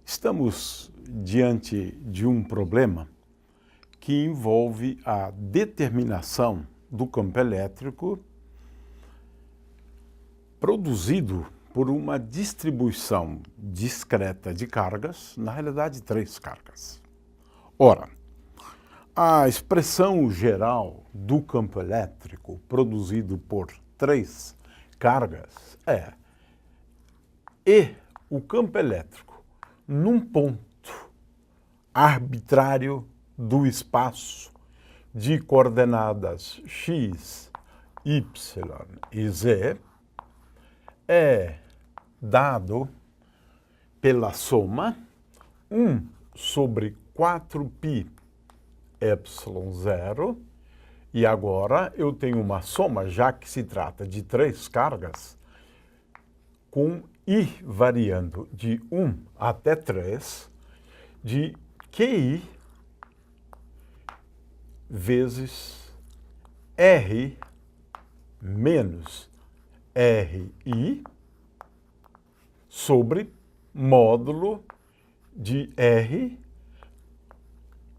Estamos diante de um problema que envolve a determinação do campo elétrico produzido por uma distribuição discreta de cargas, na realidade 3 cargas. Ora, a expressão geral do campo elétrico produzido por 3 cargas é E o campo elétrico num ponto arbitrário do espaço de coordenadas x, y e z é dado pela soma 1 sobre 4π epsilon zero, e agora eu tenho uma soma, já que se trata de 3 cargas, com i variando de 1 até 3, de QI vezes R menos RI sobre módulo de R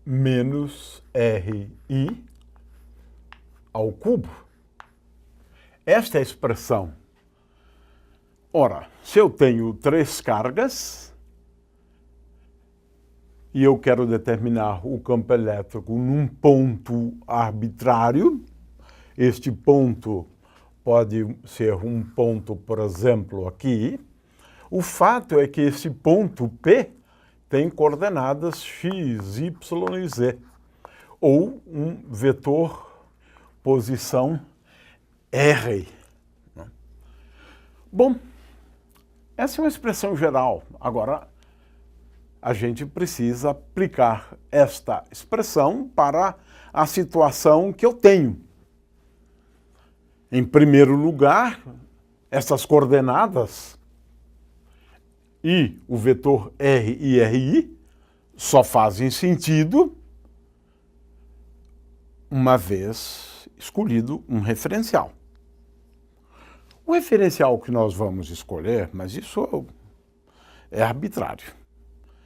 menos RI ao cubo. Esta é a expressão. Ora, se eu tenho 3 cargas e eu quero determinar o campo elétrico num ponto arbitrário, este ponto pode ser um ponto, por exemplo, aqui. O fato é que esse ponto P tem coordenadas x, y e z, ou um vetor posição R. Bom, essa é uma expressão geral. Agora, a gente precisa aplicar esta expressão para a situação que eu tenho. Em primeiro lugar, essas coordenadas e o vetor R e RI só fazem sentido uma vez escolhido um referencial. O referencial que nós vamos escolher, mas isso é arbitrário.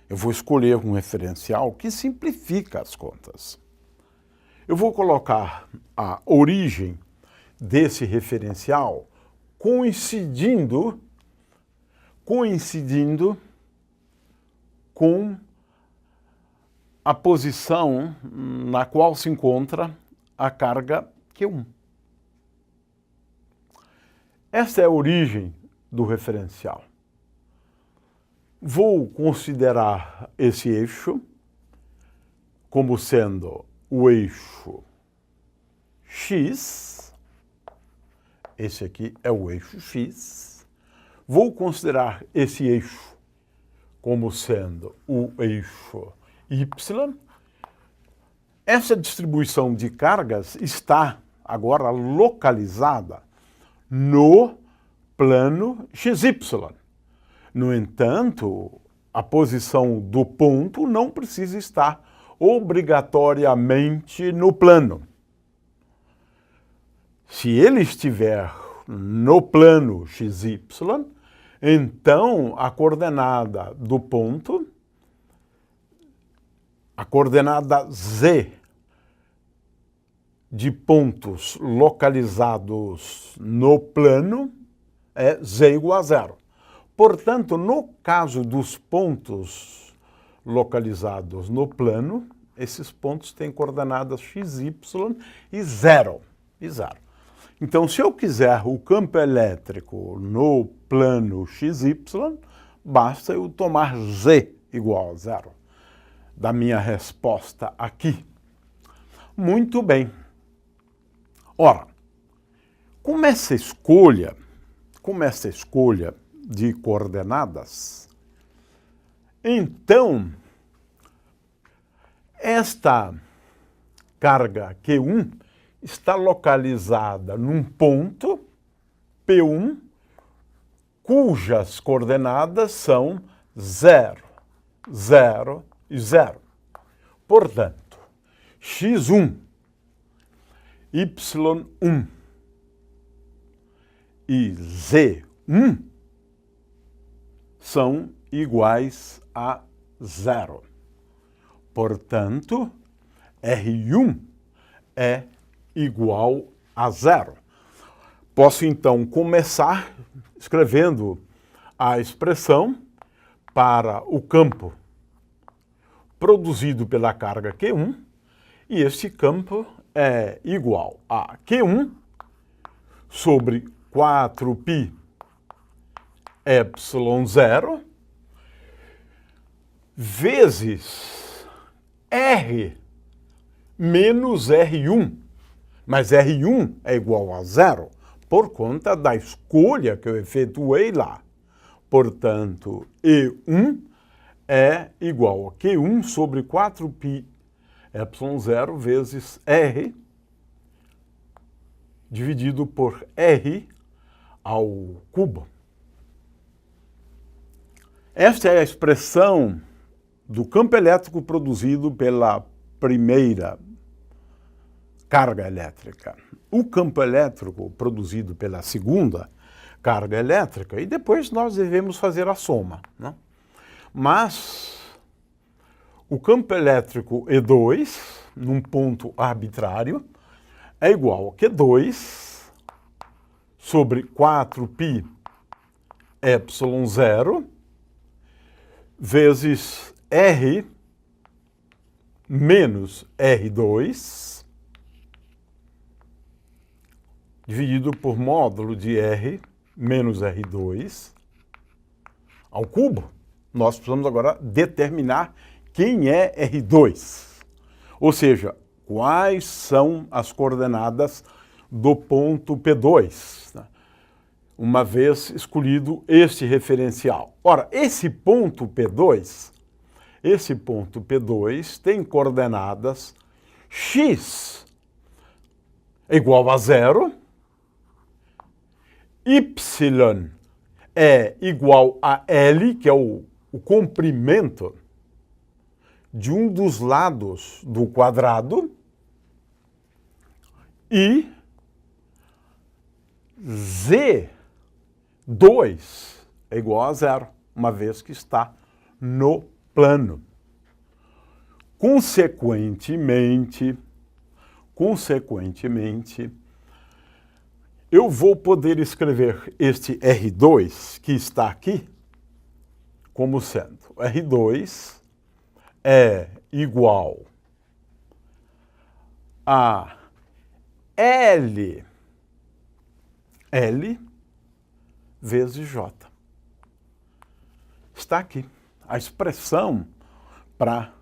Eu vou escolher um referencial que simplifica as contas. Eu vou colocar a origem desse referencial coincidindo com a posição na qual se encontra a carga Q1. Esta é a origem do referencial. Vou considerar esse eixo como sendo o eixo x. Esse aqui é o eixo x. Vou considerar esse eixo como sendo o eixo y. Essa distribuição de cargas está agora localizada no plano XY. No entanto, a posição do ponto não precisa estar obrigatoriamente no plano. Se ele estiver no plano XY, então a coordenada do ponto, a coordenada Z de pontos localizados no plano é Z igual a 0. Portanto, no caso dos pontos localizados no plano, esses pontos têm coordenadas x, y e 0. Então, se eu quiser o campo elétrico no plano XY, basta eu tomar Z igual a 0 da minha resposta aqui. Muito bem. Ora, com essa escolha de coordenadas, então, esta carga Q1 está localizada num ponto P1, cujas coordenadas são 0, 0 e 0. Portanto, x1, y1 e z1 são iguais a zero. Portanto, R1 é igual a zero. Posso, então, começar escrevendo a expressão para o campo produzido pela carga Q1, e este campo é igual a Q1 sobre 4π epsilon zero vezes R menos R1. Mas R1 é igual a zero por conta da escolha que eu efetuei lá. Portanto, E1 é igual a Q1 sobre 4π epsilon zero vezes R dividido por R ao cubo. Esta é a expressão do campo elétrico produzido pela primeira carga elétrica. O campo elétrico produzido pela segunda carga elétrica, e depois nós devemos fazer a soma, né? Mas o campo elétrico E2, num ponto arbitrário, é igual a Q2 sobre 4π epsilon zero vezes R menos R2 dividido por módulo de R menos R2 ao cubo. Nós precisamos agora determinar quem é R2, ou seja, quais são as coordenadas do ponto P2, né? Uma vez escolhido este referencial. Ora, esse ponto P2 tem coordenadas x é igual a zero, y é igual a L, que é o comprimento de um dos lados do quadrado, e Z2 é igual a zero, uma vez que está no plano. Consequentemente, eu vou poder escrever este R2 que está aqui como sendo R2 é igual a L vezes J. Está aqui a expressão para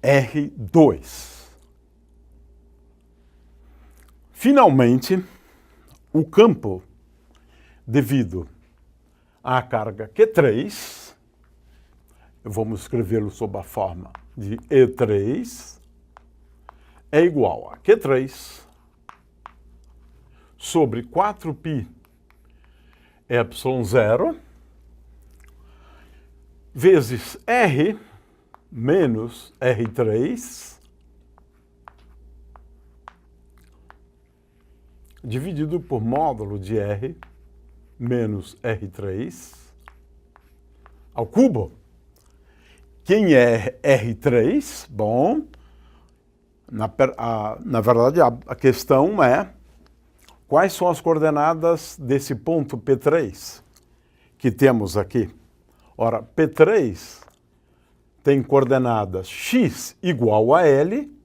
R2. Finalmente, o campo devido à carga Q3, vamos escrevê-lo sob a forma de E3, é igual a Q3 sobre 4π epsilon zero vezes R menos R3 dividido por módulo de R menos R3 ao cubo. Quem é R3? Bom, na verdade a questão é quais são as coordenadas desse ponto P3 que temos aqui. Ora, P3 tem coordenadas x igual a L,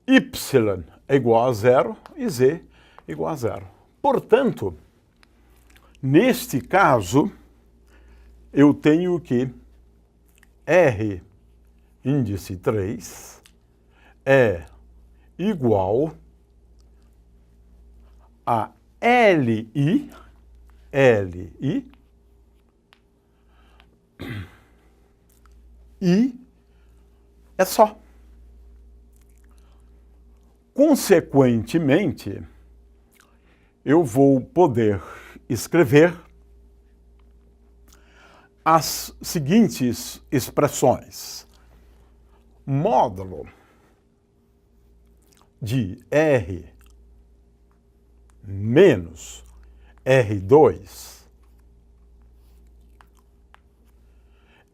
y é igual a zero e z igual a zero. Portanto, neste caso, eu tenho que R índice 3 é igual a LI e é só. Consequentemente, eu vou poder escrever as seguintes expressões. Módulo de R menos R2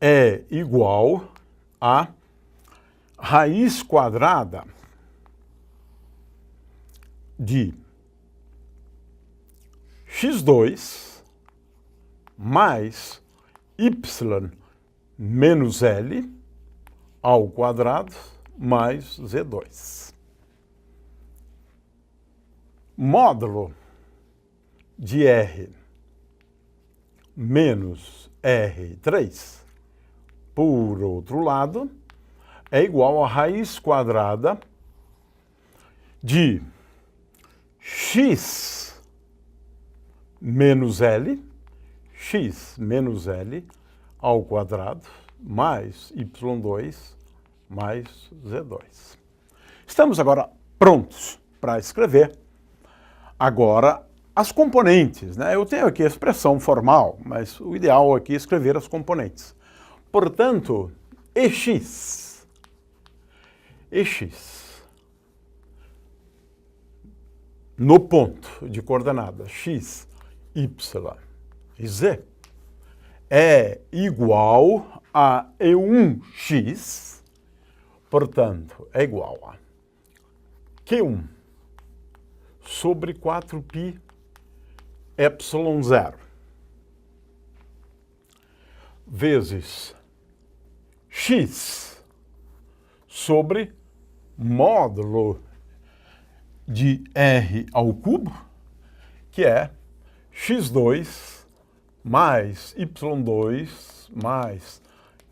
é igual a raiz quadrada de x2 mais y menos L ao quadrado mais Z2. Módulo de R menos R3, por outro lado, é igual a raiz quadrada de x menos L ao quadrado mais y2 mais z2. Estamos agora prontos para escrever agora as componentes, né? Eu tenho aqui a expressão formal, mas o ideal aqui é escrever as componentes. Portanto, EX no ponto de coordenadas x, y e z é igual a E1x, portanto, é igual a Q1 sobre 4π epsilon 0 vezes x sobre módulo de R ao cubo, que é x2 mais y2 mais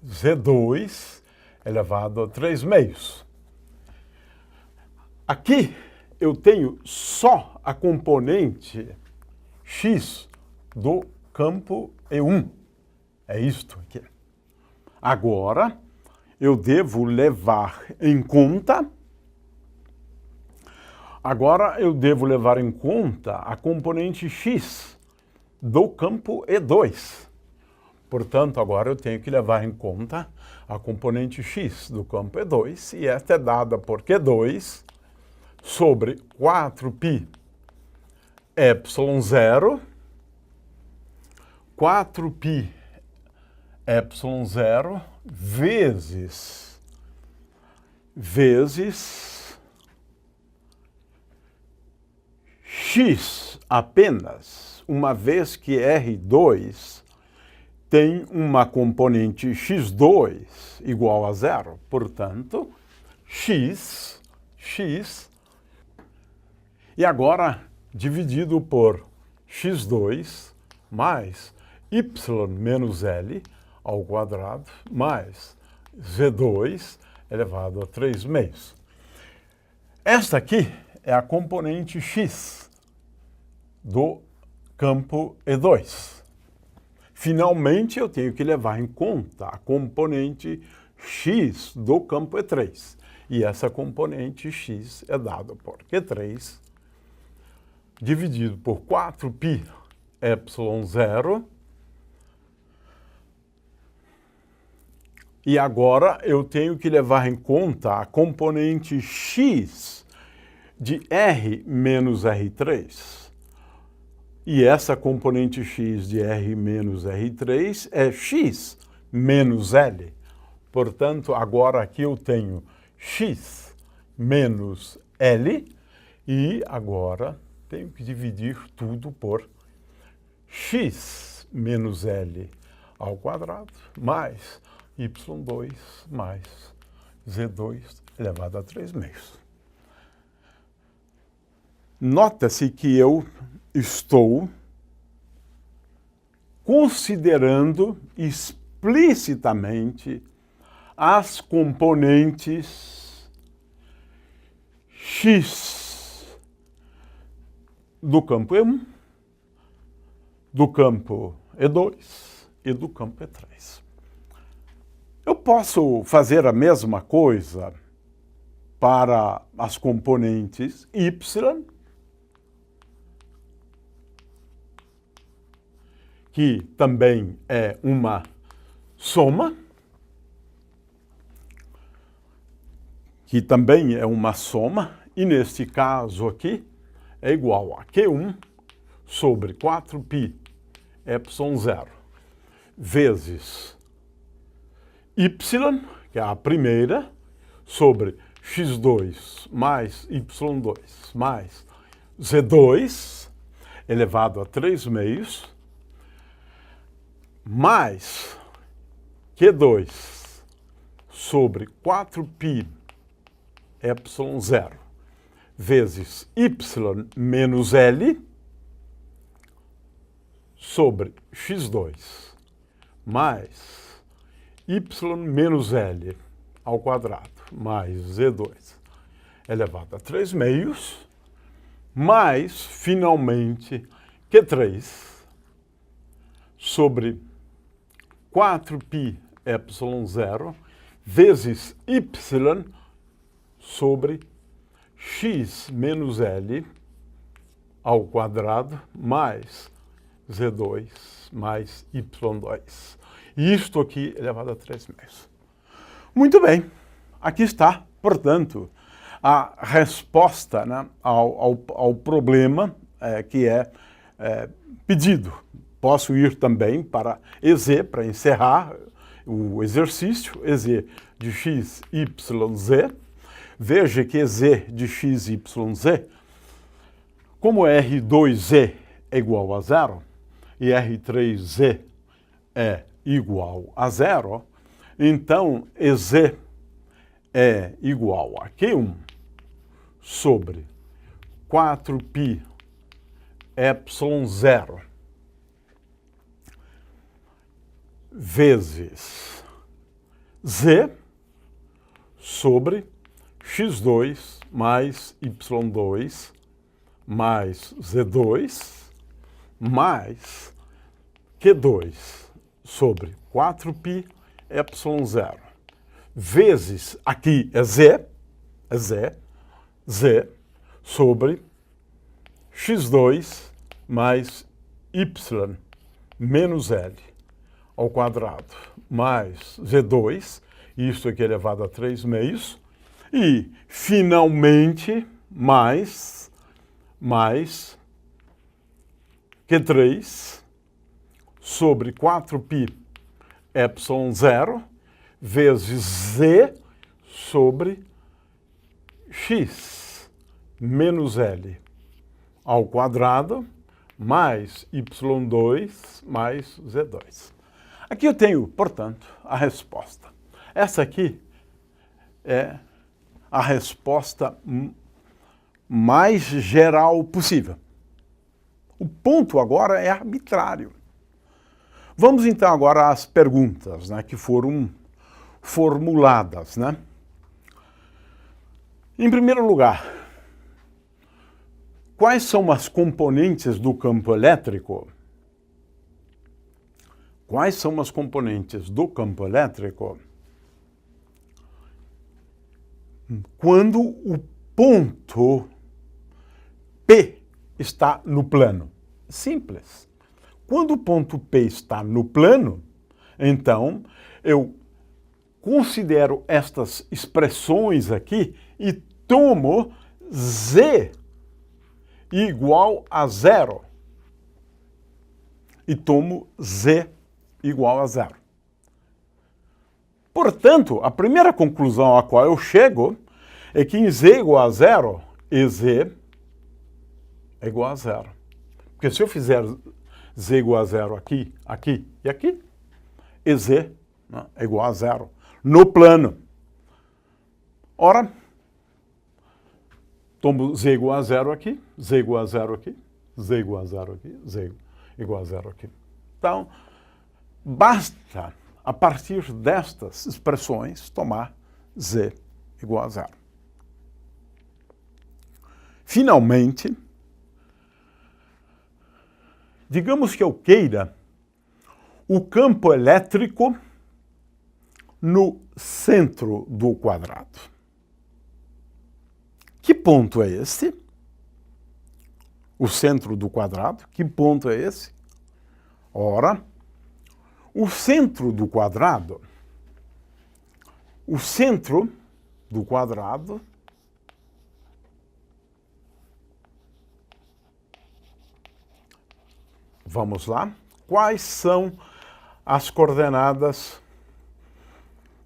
z2 elevado a 3 meios. Aqui eu tenho só a componente x do campo E1. É isto aqui. Agora, eu devo levar em conta a componente x do campo E2. Portanto, agora eu tenho que levar em conta a componente x do campo E2, e esta é dada por Q2 sobre 4π epsilon 0, 4π epsilon 0 vezes x apenas, uma vez que R2 tem uma componente x2 igual a 0. Portanto, x, e agora dividido por x2 mais y menos L ao quadrado mais z2 elevado a 3 meios. Esta aqui é a componente x do campo E2. Finalmente, eu tenho que levar em conta a componente x do campo E3. E essa componente x é dada por Q3 dividido por 4π epsilon 0. E agora eu tenho que levar em conta a componente x de R menos R3. E essa componente x de R menos R3 é x menos L. Portanto, agora aqui eu tenho x menos L e agora tenho que dividir tudo por x menos L ao quadrado mais y2 mais z2 elevado a 3 meios. Nota-se que eu estou considerando explicitamente as componentes x do campo E1, do campo E2 e do campo E3. Eu posso fazer a mesma coisa para as componentes y, que também é uma soma, e neste caso aqui é igual a Q1 sobre 4π epsilon 0 vezes y, que é a primeira, sobre x2 mais y2 mais z2 elevado a 3 meios, mais q2 sobre 4π ε0 vezes y menos L sobre x2 mais y menos L ao quadrado mais z2 elevado a 3 meios, mais, finalmente, q3 sobre 4π ε0 vezes y sobre x menos L ao quadrado mais z2 mais y2. Isto aqui elevado a 3 meios. Muito bem, aqui está, portanto, a resposta, né, ao problema que é pedido. Posso ir também para EZ, para encerrar o exercício, EZ de x, y, z. Veja que EZ de x, y, z, como R2Z é igual a 0 e R3Z é igual a 0, então EZ é igual a Q1 sobre 4π ε0 vezes Z sobre x2 mais y2 mais z2 mais q2 sobre 4π ε0 vezes, aqui é Z sobre x2 mais y menos L ao quadrado mais z2, isso aqui elevado a 3 meios, e, finalmente, mais q3 sobre 4π ε0 vezes Z sobre x menos L ao quadrado mais y2 mais z2. Aqui eu tenho, portanto, a resposta. Essa aqui é a resposta mais geral possível. O ponto agora é arbitrário. Vamos então agora às perguntas, né, que foram formuladas, né? Em primeiro lugar, quais são as componentes do campo elétrico? Quais são as componentes do campo elétrico quando o ponto P está no plano? Simples. Quando o ponto P está no plano, então eu considero estas expressões aqui e tomo Z igual a 0. E tomo Z igual a 0. Portanto, a primeira conclusão a qual eu chego é que em Z igual a 0, EZ é igual a 0. Porque se eu fizer Z igual a 0 aqui, aqui e aqui, EZ, né, é igual a 0 no plano. Ora, tomo Z igual a 0 aqui, Z igual a 0 aqui, Z igual a 0 aqui, Z igual a 0 aqui. Então, basta, a partir destas expressões, tomar Z igual a 0. Finalmente, digamos que eu queira o campo elétrico no centro do quadrado. Que ponto é esse? O centro do quadrado. Que ponto é esse? Ora, o centro do quadrado, vamos lá, quais são as coordenadas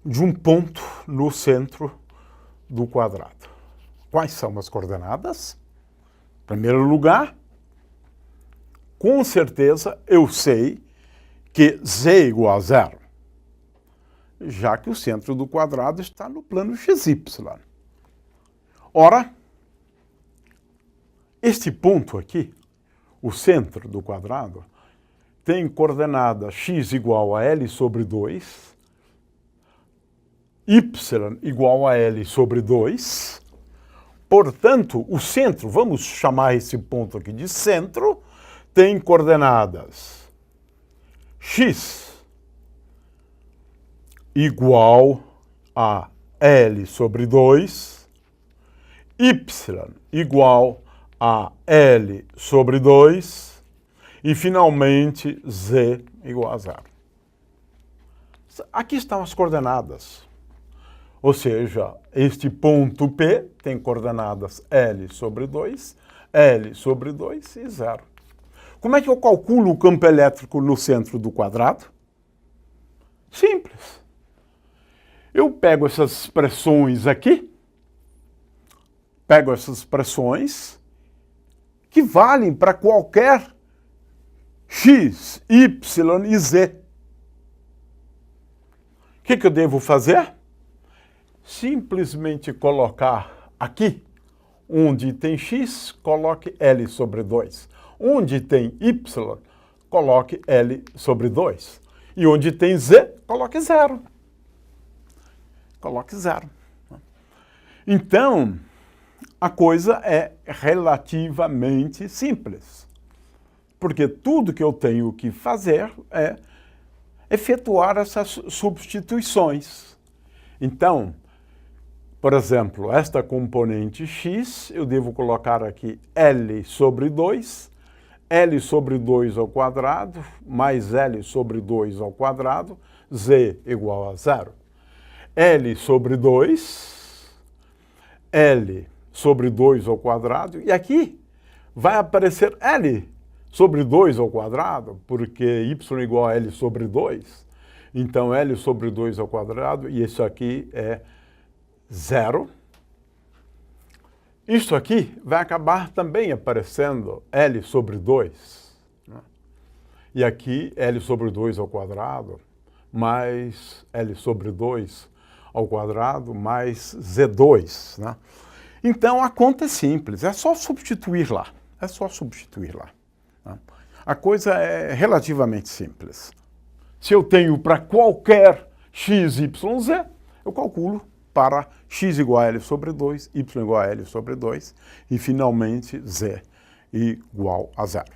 de um ponto no centro do quadrado. Quais são as coordenadas? Em primeiro lugar, com certeza eu sei que z é igual a zero, já que o centro do quadrado está no plano xy. Ora, este ponto aqui, o centro do quadrado, tem coordenada x igual a L sobre 2, y igual a L sobre 2. Portanto, o centro, vamos chamar esse ponto aqui de centro, tem coordenadas x igual a L sobre 2, y igual a L sobre 2 e, finalmente, z igual a zero. Aqui estão as coordenadas. Ou seja, este ponto P tem coordenadas L sobre 2 e 0. Como é que eu calculo o campo elétrico no centro do quadrado? Simples. Eu pego essas expressões aqui, que valem para qualquer x, y e z. O que eu devo fazer? Simplesmente colocar aqui, onde tem x, coloque L sobre 2. Onde tem y, coloque L sobre 2. E onde tem z, coloque zero. Coloque zero. Então, a coisa é relativamente simples. Porque tudo que eu tenho que fazer é efetuar essas substituições. Então, por exemplo, esta componente x, eu devo colocar aqui L sobre 2, L sobre 2 ao quadrado, mais L sobre 2 ao quadrado, z igual a zero. L sobre 2, L sobre 2 ao quadrado, e aqui vai aparecer L sobre 2 ao quadrado, porque y igual a L sobre 2. Então, L sobre 2 ao quadrado, e isso aqui é zero. Isso aqui vai acabar também aparecendo L sobre 2. Né? E aqui, L sobre 2 ao quadrado, mais L sobre 2 ao quadrado, mais Z2. Né? Então, a conta é simples, é só substituir lá. Né? A coisa é relativamente simples. Se eu tenho para qualquer x, y, z, eu calculo para x igual a L sobre 2, y igual a L sobre 2 e, finalmente, z igual a zero.